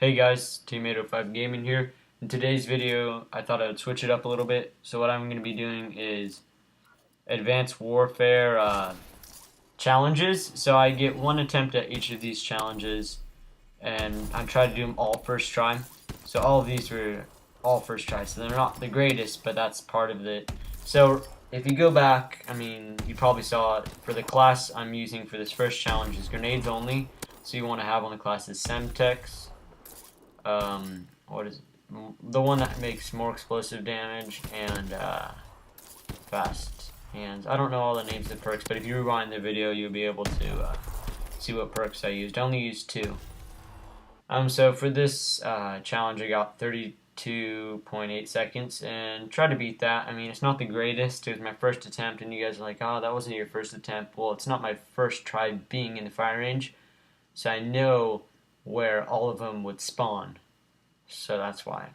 Hey guys, Team805 Gaming here. In today's video, I thought I would switch it up a little bit. So what I'm going to be doing is Advanced Warfare challenges. So I get one attempt at each of these challenges, and I try to do them all first try. So all of these were all first try. So they're not the greatest, but that's part of it. So if you go back, I mean, you probably saw it. For the class I'm using for this first challenge is grenades only. So you want to have on the class is Semtex. What is the one that makes more explosive damage and fast hands. I don't know all the names of the perks, but if you rewind the video, you'll be able to see what perks I used. I only used two. So for this challenge, I got 32.8 seconds and try to beat that. I mean, it's not the greatest. It was my first attempt, and you guys are like, "Oh, that wasn't your first attempt." Well, it's not my first try being in the fire range, so I know where all of them would spawn. So that's why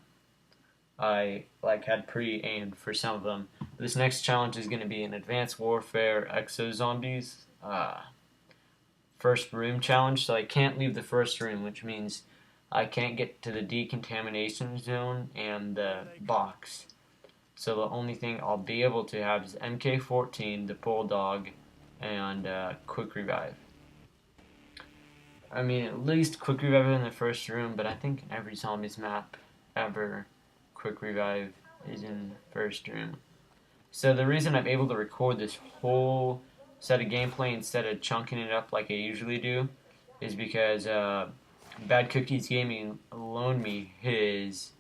I had pre-aimed for some of them. This next challenge is going to be an Advanced Warfare Exo Zombies first room challenge. So I can't leave the first room, which means I can't get to the decontamination zone and the box. So the only thing I'll be able to have is MK14, the Bulldog, and Quick Revive. I mean, at least Quick Revive in the first room, but I think in every Zombies map ever, Quick Revive is in the first room. So the reason I'm able to record this whole set of gameplay instead of chunking it up like I usually do is because Bad Cookies Gaming loaned me his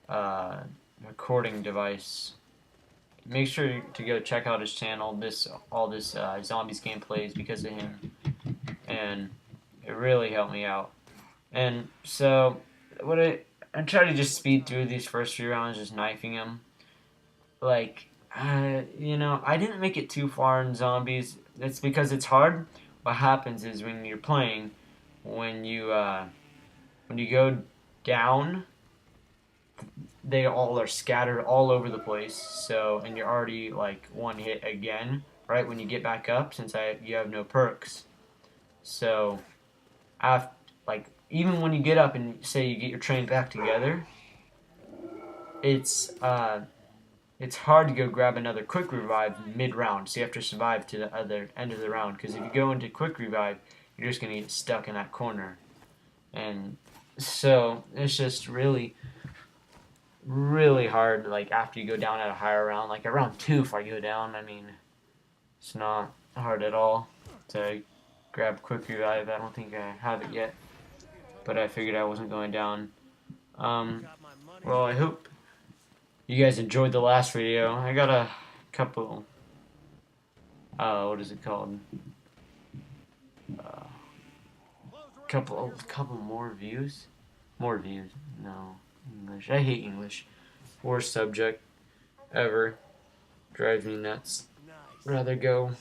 recording device. Make sure to go check out his channel. All this Zombies gameplay is because of him, and it really helped me out. And so I try to just speed through these first few rounds, just knifing them. I didn't make it too far in Zombies. It's because it's hard. What happens is when you're playing, when you go down, they all are scattered all over the place. So, and you're already like one hit again, right? When you get back up, since you have no perks. So, even when you get up and say you get your train back together, it's hard to go grab another quick revive mid-round, so you have to survive to the other end of the round, because if you go into quick revive, you're just going to get stuck in that corner. And so it's just really, really hard, like, after you go down at a higher round. Like, at round 2, if I go down, I mean, it's not hard at all to grab quick revive. I don't think I have it yet, but I figured I wasn't going down. Well, I hope you guys enjoyed the last video. I got a couple, what is it called? Couple more views? More views. No, English. I hate English. Worst subject ever. Drives me nuts. Rather go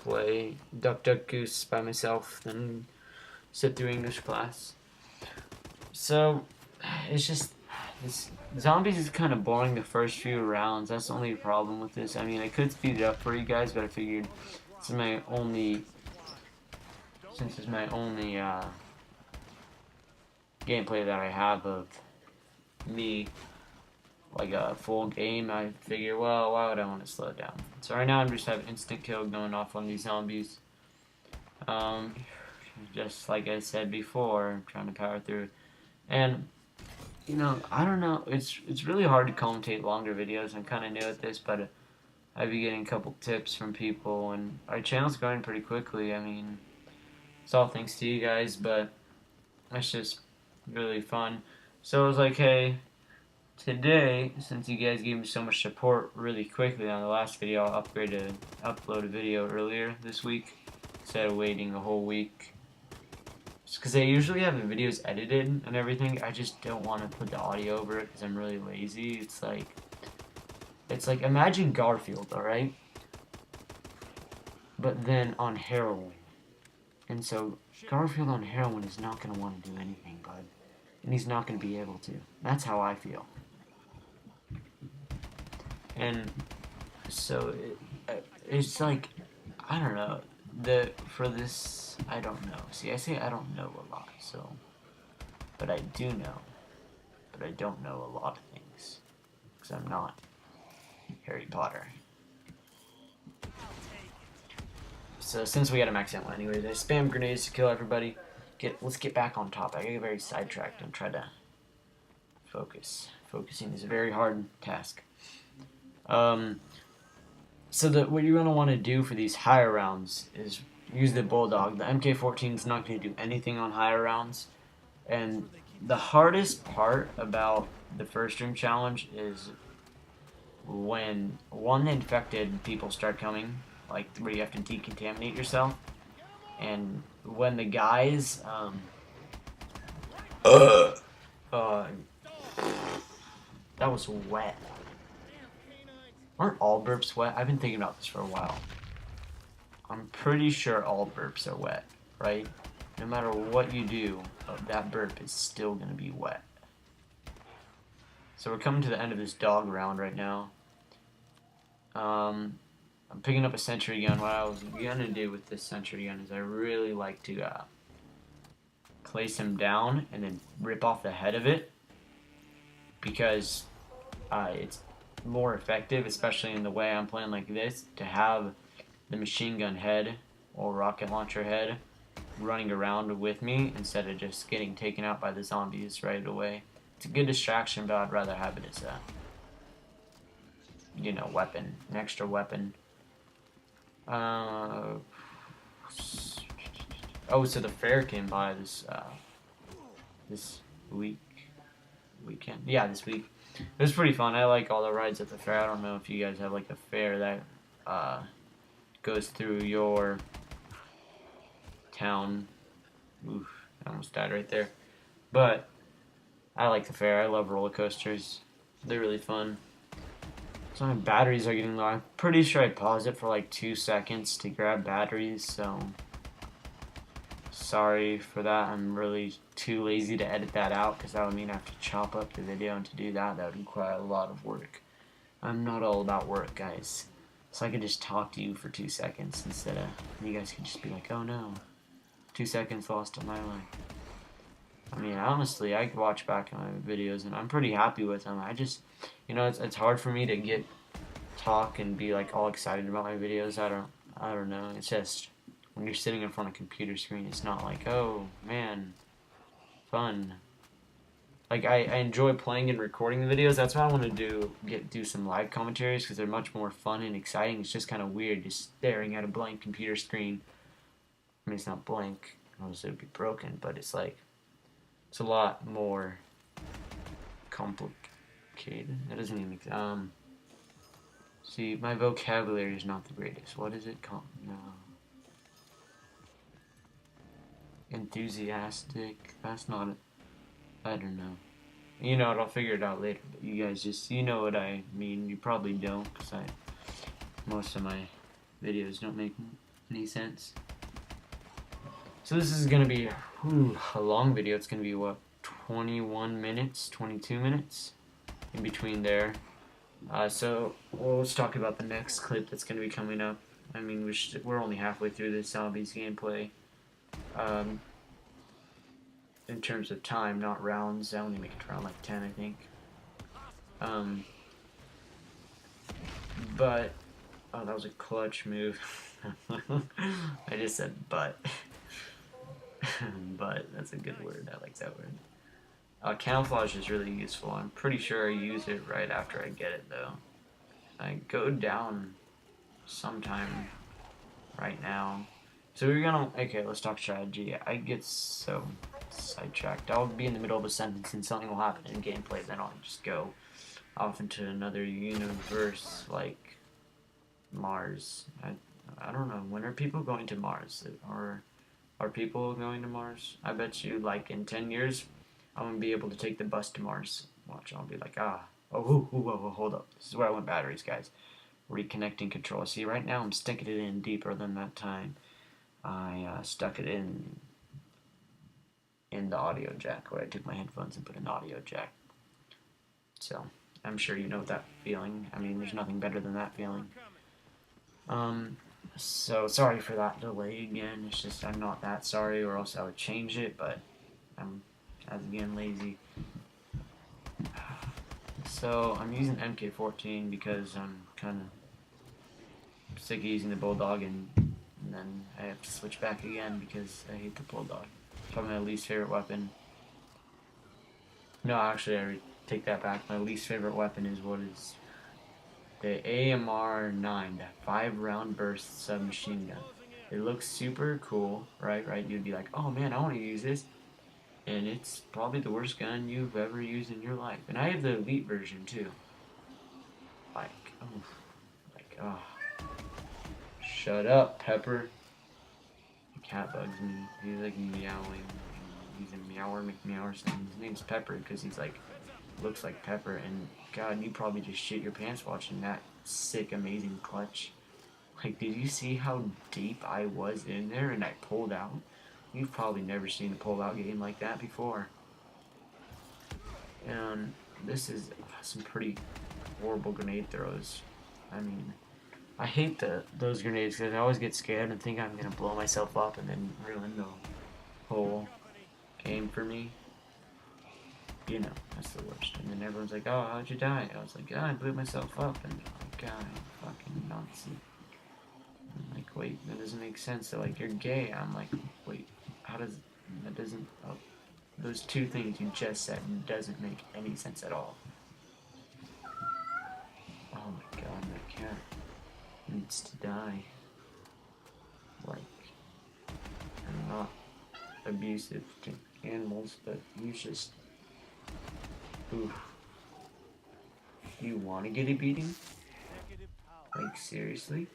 play Duck Duck Goose by myself than sit through English class. So, it's just, Zombies is kind of boring the first few rounds. That's the only problem with this. I mean, I could speed it up for you guys, but I figured since it's my only gameplay that I have of me, like a full game, I figure, well, why would I want to slow it down? So right now I'm just having instant kill going off on these zombies. Just like I said before, I'm trying to power through. And I don't know. It's really hard to commentate longer videos. I'm kind of new at this, but I've been getting a couple tips from people, and our channel's growing pretty quickly. I mean, it's all thanks to you guys, but it's just really fun. So I was like, hey, today, since you guys gave me so much support really quickly on the last video, I'll upload a video earlier this week instead of waiting a whole week. Because I usually have the videos edited and everything. I just don't want to put the audio over it because I'm really lazy. It's like imagine Garfield, alright? But then on heroin. And so Garfield on heroin is not going to want to do anything, bud. And he's not going to be able to. That's how I feel. And so it's like, I don't know. for this, I don't know. See, I say I don't know a lot, so, but I do know, but I don't know a lot of things, because I'm not Harry Potter. So since we got a max ammo anyways, I spam grenades to kill everybody. Let's get back on top. I get very sidetracked and try to focus. Focusing is a very hard task. So what you're gonna want to do for these higher rounds is use the Bulldog. The MK14 is not going to do anything on higher rounds, and the hardest part about the first room challenge is when one infected people start coming, like where you have to decontaminate yourself, and when the guys that was wet. Aren't all burps wet? I've been thinking about this for a while. I'm pretty sure all burps are wet, right? No matter what you do, that burp is still gonna be wet. So we're coming to the end of this dog round right now. I'm picking up a sentry gun. What I was gonna do with this sentry gun is I really like to place him down and then rip off the head of it, because it's more effective, especially in the way I'm playing like this, to have the machine gun head or rocket launcher head running around with me instead of just getting taken out by the zombies right away. It's a good distraction, but I'd rather have it as a, you know, weapon, an extra weapon. Oh, so the fair came by this weekend. Yeah, this week. It was pretty fun. I like all the rides at the fair. I don't know if you guys have like a fair that goes through your town. Oof, I almost died right there. But I like the fair. I love roller coasters. They're really fun. So my batteries are getting low. I'm pretty sure I paused it for like 2 seconds to grab batteries, so sorry for that. I'm really too lazy to edit that out, because that would mean I have to chop up the video, and to do that would require a lot of work. I'm not all about work, guys. So I could just talk to you for 2 seconds instead of, you guys could just be like, oh no, 2 seconds lost of my life. I mean, honestly, I watch back my videos and I'm pretty happy with them. I just, you know, it's hard for me to talk and be like all excited about my videos. I don't know. It's just when you're sitting in front of a computer screen, it's not like, oh man, fun. Like I enjoy playing and recording the videos. That's why I want to do some live commentaries, because they're much more fun and exciting. It's just kind of weird just staring at a blank computer screen. I mean, it's not blank, obviously it would be broken, but it's like, it's a lot more complicated. That doesn't even see, my vocabulary is not the greatest. What is it called? No. Enthusiastic. That's not it. I don't know. You know what? I'll figure it out later. But you guys just, you know what I mean. You probably don't, because most of my videos don't make any sense. So this is going to be a long video. It's going to be, what, 21 minutes, 22 minutes in between there. So let's talk about the next clip that's going to be coming up. I mean, we're only halfway through this zombies gameplay. In terms of time, not rounds. I only make it around like 10, I think. But, oh, that was a clutch move. I just said but. But, that's a good word. I like that word. Camouflage is really useful. I'm pretty sure I use it right after I get it, though. I go down sometime right now. So we're gonna, okay, let's talk strategy. I get so sidetracked. I'll be in the middle of a sentence and something will happen in gameplay, then I'll just go off into another universe, like Mars. I don't know, when are people going to Mars? Or are people going to Mars? I bet you, like, in 10 years, I'm gonna be able to take the bus to Mars. Watch, I'll be like, hold up. This is where I want batteries, guys. Reconnecting control. See, right now I'm sticking it in deeper than that time I stuck it in the audio jack, where I took my headphones and put an audio jack. So, I'm sure you know that feeling. I mean, there's nothing better than that feeling. So sorry for that delay again. It's just I'm not that sorry, or else I would change it. But I'm, as again, lazy. So I'm using MK14 because I'm kind of sick of using the Bulldog, and then I have to switch back again because I hate the Bulldog. It's probably my least favorite weapon. No, actually, I take that back. My least favorite weapon is the AMR-9, that 5-round burst submachine gun. It looks super cool, right? You'd be like, oh man, I want to use this. And it's probably the worst gun you've ever used in your life. And I have the elite version too. Like, oh, oh. Shut up, Pepper. The cat bugs me. He's like meowing. He's a meower McMeower. His name's Pepper because he's like, looks like Pepper. And God, you probably just shit your pants watching that sick, amazing clutch. Like, did you see how deep I was in there and I pulled out? You've probably never seen a pull-out game like that before. And this is some pretty horrible grenade throws. I mean, I hate those grenades because I always get scared and think I'm gonna blow myself up and then ruin the whole game for me. You know, that's the worst. And then everyone's like, "Oh, how'd you die?" I was like, "Oh, I blew myself up," and like, God, fucking nonsense. I'm like, wait, that doesn't make sense. They're like, "You're gay." I'm like, wait, how does that doesn't? Oh, those two things you just said doesn't make any sense at all. Oh my God, that cat needs to die. Like, I'm not abusive to animals, but you just, oof. You want to get a beating? Like, seriously?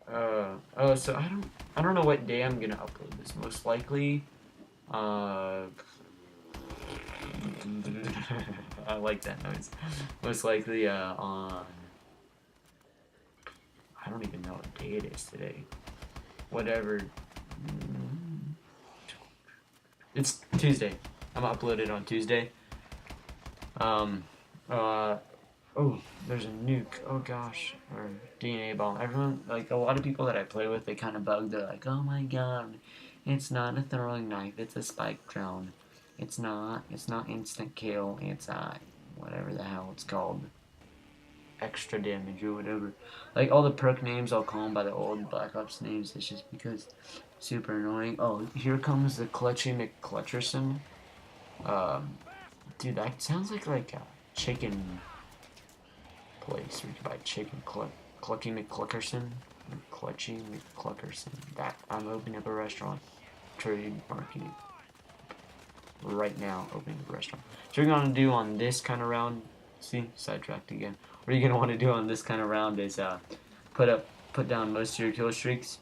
Oh, so I don't know what day I'm gonna upload this. Most likely, I like that noise. Most likely, on, I don't even know what day it is today. Whatever. It's Tuesday. I'm gonna upload it on Tuesday. Oh, there's a nuke. Oh gosh, or DNA bomb. Everyone, like a lot of people that I play with, they kind of bug. They're like, "Oh my God, it's not a throwing knife. It's a spike drone. It's not. It's not instant kill. It's whatever the hell it's called, extra damage or whatever." Like all the perk names, I'll call them by the old Black Ops names. It's just because super annoying. Oh, here comes the Clutchy McClutcherson. Dude, that sounds like a chicken place where you can buy chicken. Clucky McCluckerson. Clutchy McCluckerson. That I'm opening up a restaurant. Trade marketing. Right now, opening up a restaurant. So what you're gonna do on this kind of round? See, sidetracked again. What you're gonna want to do on this kind of round is put down most of your kill streaks.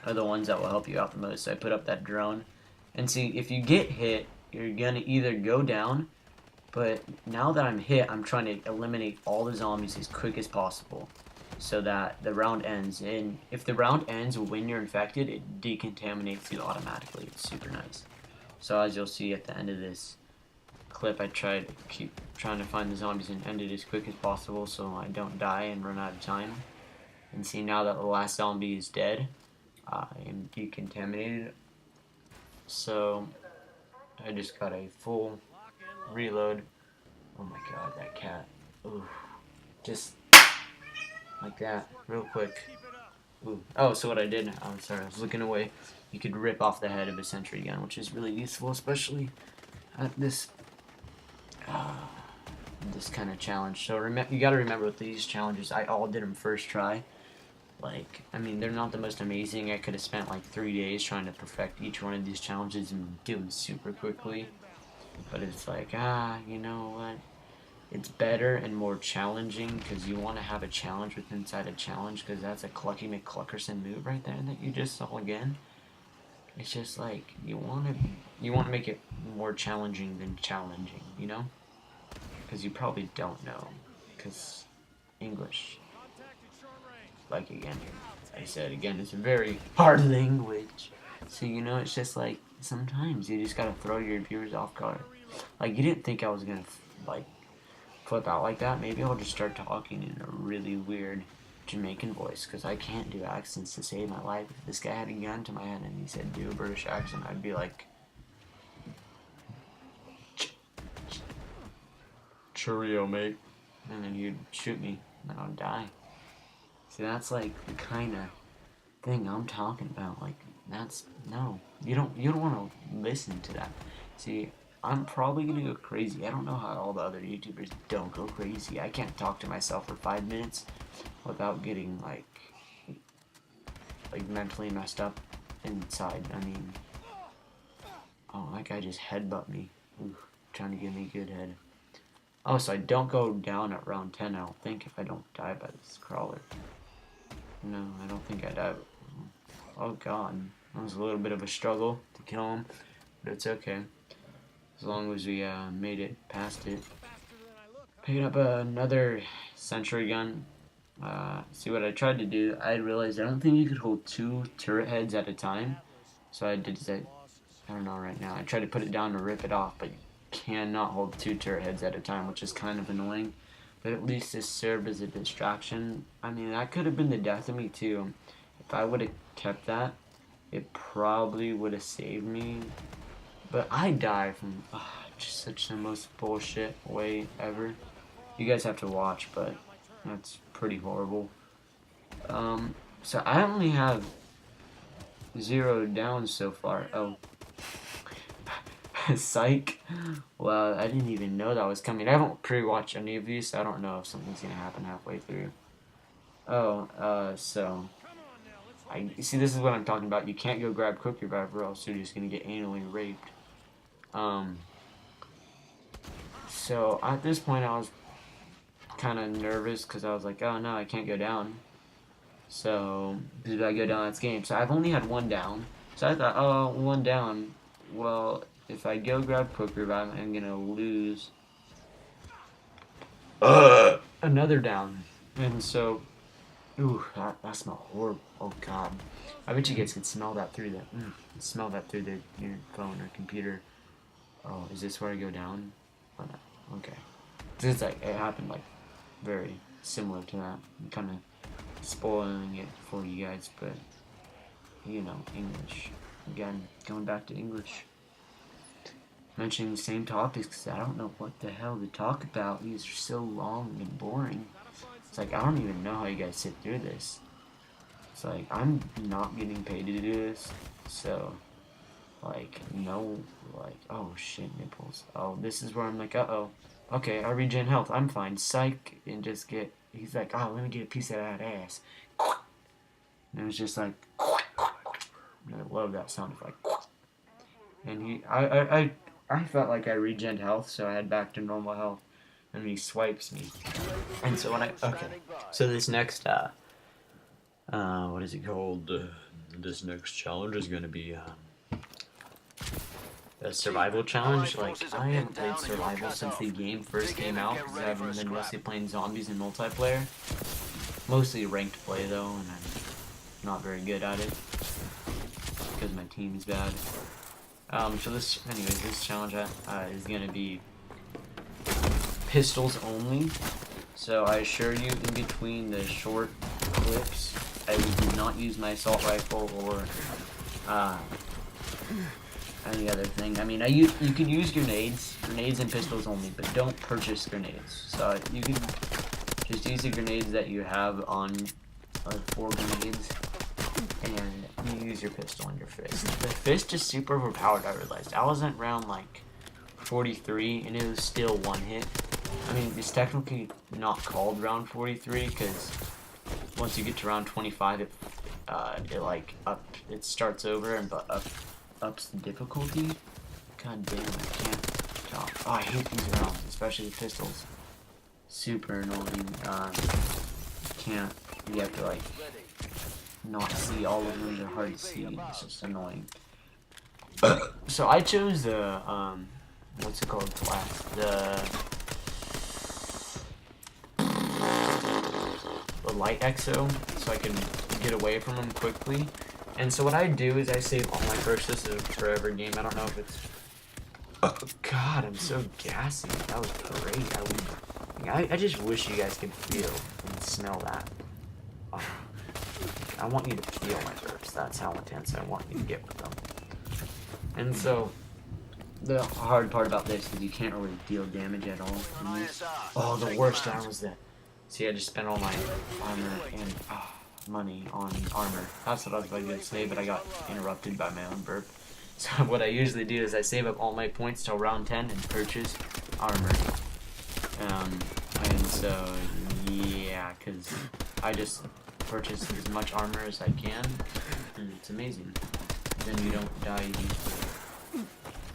Are the ones that will help you out the most. So I put up that drone, and see if you get hit, you're gonna either go down. But now that I'm hit, I'm trying to eliminate all the zombies as quick as possible so that the round ends. And if the round ends when you're infected, it decontaminates you automatically. It's super nice. So as you'll see at the end of this clip, I keep trying to find the zombies and end it as quick as possible so I don't die and run out of time. And see, now that the last zombie is dead, I am decontaminated. So I just got a full reload. Oh my God, that cat. Ooh. Just like that, real quick. Ooh. Oh, so what I did, I'm sorry, I was looking away. You could rip off the head of a sentry gun, which is really useful, especially at this this kind of challenge. So you gotta remember with these challenges, I all did them first try. Like, I mean, they're not the most amazing. I could have spent like 3 days trying to perfect each one of these challenges and do them super quickly. But it's like, you know what? It's better and more challenging because you want to have a challenge within inside a challenge because that's a Clucky McCluckerson move right there that you just saw again. It's just like you want to make it more challenging than challenging, you know? Because you probably don't know because English, like again, I said again, it's a very hard language. So you know, it's just like sometimes you just gotta throw your viewers off guard. Like you didn't think I was gonna like flip out like that. Maybe I'll just start talking in a really weird Jamaican voice because I can't do accents to save my life. If this guy had a gun to my head and he said do a British accent, I'd be like, cheerio, mate. And then he'd shoot me and I'd die. See, that's like the kind of thing I'm talking about. Like, that's, no. You don't want to listen to that. See, I'm probably gonna go crazy. I don't know how all the other YouTubers don't go crazy. I can't talk to myself for 5 minutes without getting like mentally messed up inside. I mean, oh, that guy just headbutt me. Ooh, trying to give me a good head. Oh, so I don't go down at round 10, I don't think, if I don't die by this crawler. No, I don't think I died. Oh god, that was a little bit of a struggle to kill him, but it's okay. As long as we made it past it. Picking up another sentry gun. See what I tried to do, I realized I don't think you could hold 2 turret heads at a time. So I did that, I don't know right now. I tried to put it down to rip it off, but you cannot hold 2 turret heads at a time, which is kind of annoying. But at least this served as a distraction. I mean, that could have been the death of me too. If I would have kept that, it probably would have saved me. But I die from just such the most bullshit way ever. You guys have to watch, but that's pretty horrible. So I only have 0 downs so far. Oh. Psych. Well, I didn't even know that was coming. I haven't pre-watched any of these, so I don't know if something's gonna happen halfway through. Oh, so you see, this is what I'm talking about. You can't go grab quick revive or else you're just gonna get anally raped. So at this point I was kind of nervous because I was like, oh no, I can't go down. So did I go down? That's game. So I've only had 1 down. So I thought, oh, 1 down. Well, if I go grab quick revive, I'm gonna lose another down. And so, ooh, that smelled horrible. Oh god, I bet you guys can smell that through your phone or computer. Oh, is this where I go down? Oh no. Okay. It's like it happened like very similar to that. I'm kind of spoiling it for you guys, but you know, English. Again, going back to English. Mentioning the same topics because I don't know what the hell to talk about. These are so long and boring. It's like I don't even know how you guys sit through this. It's like I'm not getting paid to do this, so like no, like oh shit, nipples. Oh, this is where I'm like, uh-oh. Okay, I regen health. I'm fine. Psych, and just get. He's like, oh, let me get a piece of that ass. And it was just like, and I love that sound effect. And I felt like I regen health, so I had back to normal health. And he swipes me. And so when so this next what is it called? This next challenge is gonna be a survival challenge. Like, I haven't played survival since the game first came out, because I haven't been mostly playing zombies in multiplayer. Mostly ranked play though, and I'm not very good at it because my team is bad. So this challenge is gonna be pistols only. So I assure you, in between the short clips, I do not use my assault rifle or any other thing. I mean, you can use grenades and pistols only, but don't purchase grenades. So you can just use the grenades that you have on 4 grenades, and you use your pistol and your fist. The fist is super overpowered, I realized. I was at round like 43, and it was still 1 hit. I mean, it's technically not called round 43, because once you get to round 25, it starts over and ups the difficulty. God damn, I can't talk. Oh, I hate these rounds, especially the pistols. Super annoying. You have to like not see all of them. They're hard to see. It's just annoying. So I chose the what's it called? Class. The light exo, so I can get away from them quickly. And so what I do is I save all my purchases for every game. I don't know if it's. Oh God, I'm so gassy. That was great. I just wish you guys could feel and smell that. I want you to feel my burps. That's how intense I want you to get with them. And so, the hard part about this is you can't really deal damage at all. Oh, the worst one was that. See, I just spent all my armor and money on armor. That's what I was about to say, but I got interrupted by my own burp. So what I usually do is I save up all my points till round 10 and purchase armor. And so, yeah, because I just purchase as much armor as I can, and it's amazing. Then you don't die easily.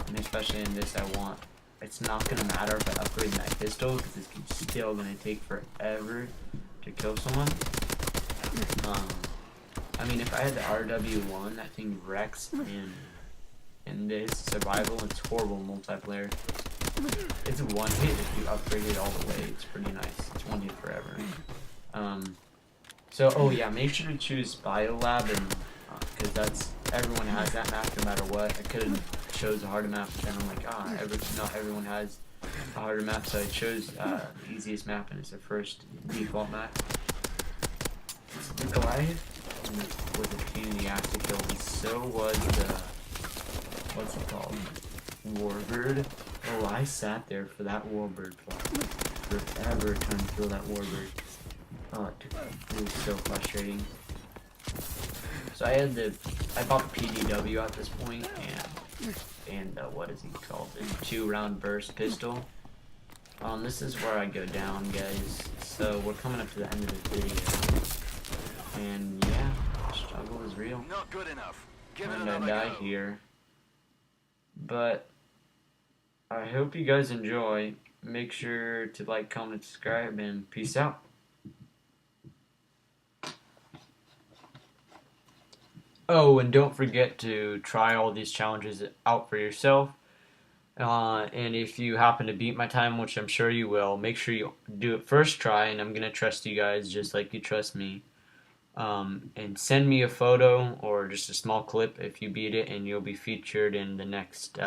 And especially in this, it's not going to matter if I upgrade my pistol, because it's still going to take forever to kill someone. I mean, if I had the RW1, that thing wrecks in this survival. It's horrible multiplayer. It's one hit if you upgrade it all the way. It's pretty nice. It's one hit forever. So, oh yeah, make sure to choose Biolab, and because everyone has that map no matter what. I could have chose a harder map, but then I'm like, not everyone has a harder map, so I chose the easiest map, and it's the first default map. The Goliath was a pain in the ass to kill, and so was the, what's it called? Warbird. Oh, I sat there for that Warbird forever trying to kill that Warbird. Oh, it was so frustrating. So I bought the PDW at this point, and what is he called? The 2-round burst pistol. This is where I go down, guys. So we're coming up to the end of the video, and yeah, the struggle is real. Not good enough. And I die here, but I hope you guys enjoy. Make sure to like, comment, subscribe, and peace out. Oh, and don't forget to try all these challenges out for yourself. And if you happen to beat my time, which I'm sure you will, make sure you do it first try, and I'm going to trust you guys just like you trust me. And send me a photo or just a small clip if you beat it, and you'll be featured in the next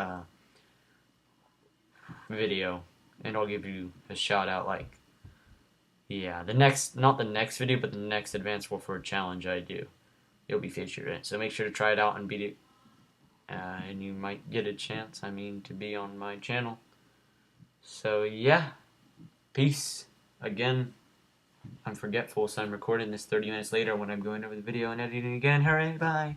video. And I'll give you a shout out, like, yeah, not the next video, but the next Advanced Warfare challenge I do. You'll be featured in it. So make sure to try it out and beat it. And you might get a chance, to be on my channel. So yeah, peace. Again, I'm forgetful, so I'm recording this 30 minutes later when I'm going over the video and editing again. Hooray, bye.